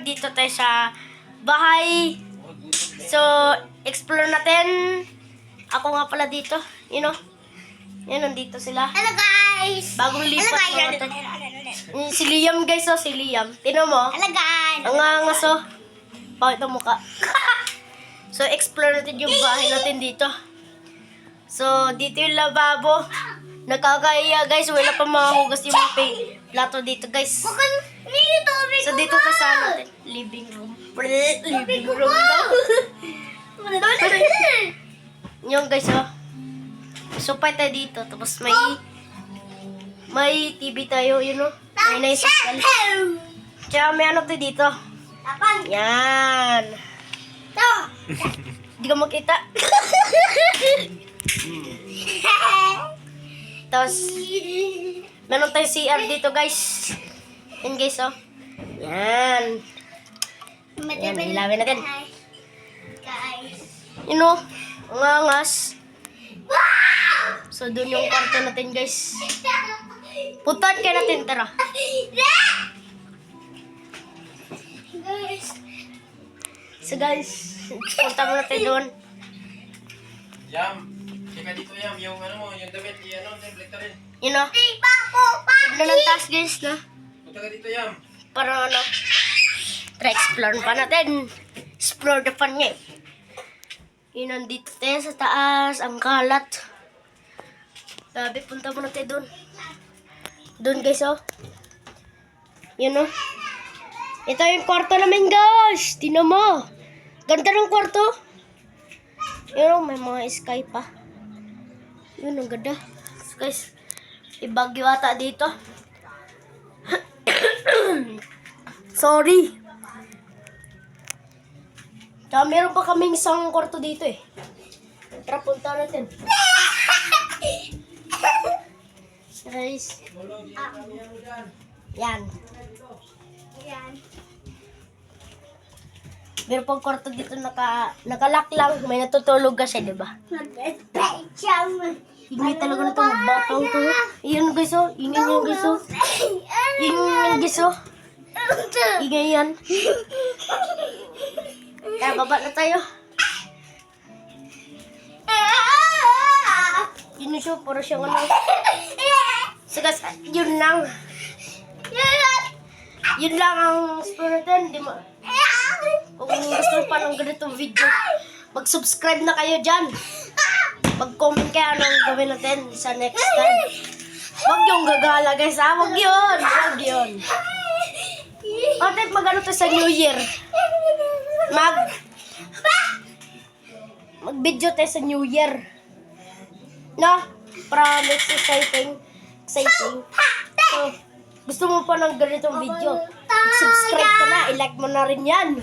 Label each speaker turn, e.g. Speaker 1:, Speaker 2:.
Speaker 1: nandito tayo sa bahay. So, explore natin. Ako nga pala dito. You know? Yan, nandito sila.
Speaker 2: Hello guys!
Speaker 1: Bagong lipat
Speaker 2: Hello guys!
Speaker 1: natin. Si Liam guys, oh. Si Liam. Tino mo.
Speaker 2: Hello guys!
Speaker 1: Ang angas, oh. Bakit ang mukha? So, explore natin yung bahay natin dito. So, dito yung lababo. Nakakaiya guys. Wala pa mahugas yung plato dito guys.
Speaker 2: Bukan, dito,
Speaker 1: So, dito pa sa natin. Living room. Living room daw. Yung guys, oh. Supay tayo dito. Tapos may TV tayo, you know. May naisasal. Tsaka may ano tayo dito. Yan. Hindi ka makita. Tapos, meron tayo CR dito, guys. Yan, guys, oh. Yan. Yan, ilawin natin.
Speaker 2: Guys.
Speaker 1: You know, ang angas. So, dun yung kwarto natin, guys. Puntahan kayo natin, tara.
Speaker 2: Guys.
Speaker 1: So, guys, punta mo natin doon.
Speaker 3: Yam, teka dito Yam, yung ano mo, yung damit, yung rin.
Speaker 1: You know,
Speaker 2: Iba ko pa.
Speaker 1: ganda ng taas, guys, no?
Speaker 3: Punta ka dito Yam.
Speaker 1: Para ano, try explore pa natin. Explore the fun niya. Yun, nandito tayo sa taas, ang kalat. Sabi, punta mo natin doon. Doon, guys, oh. Yun, oh. Ito yung kwarto namin, guys. Tingnan mo. Ganda ng kwarto. Yun, oh, may mga sky pa. Yun, ang ganda. Guys, ibagyo ata dito. Sorry. Tsaka meron pa kaming isang kwarto dito eh. Tara, punta natin. Guys. Yan.
Speaker 2: Yan.
Speaker 1: Meron pang kwarto dito nakalock lang. May natutulog kasi, di ba? Ingay talaga na itong batang to. Iyan guys, oh. Ingay niya guys, oh. Ingay guys, oh. Ingay yan. Kaya baba na tayo. Yun na siya, para siyang ano. So guys, yun lang. Yun lang ang explore natin. Di mo. Kung gusto mo pa ng ganitong video, mag-subscribe na kayo dyan. Mag-comment kayo anong gawin natin sa next time. Huwag yung gagala guys, ha? Huwag yun. Huwag yun. Ate, mag-ano to sa New Year? Mag-video tayo sa New Year. No? Promise, exciting. Exciting. So, gusto mo pa ng ganitong video? Subscribe ka na. I-like mo na rin yan.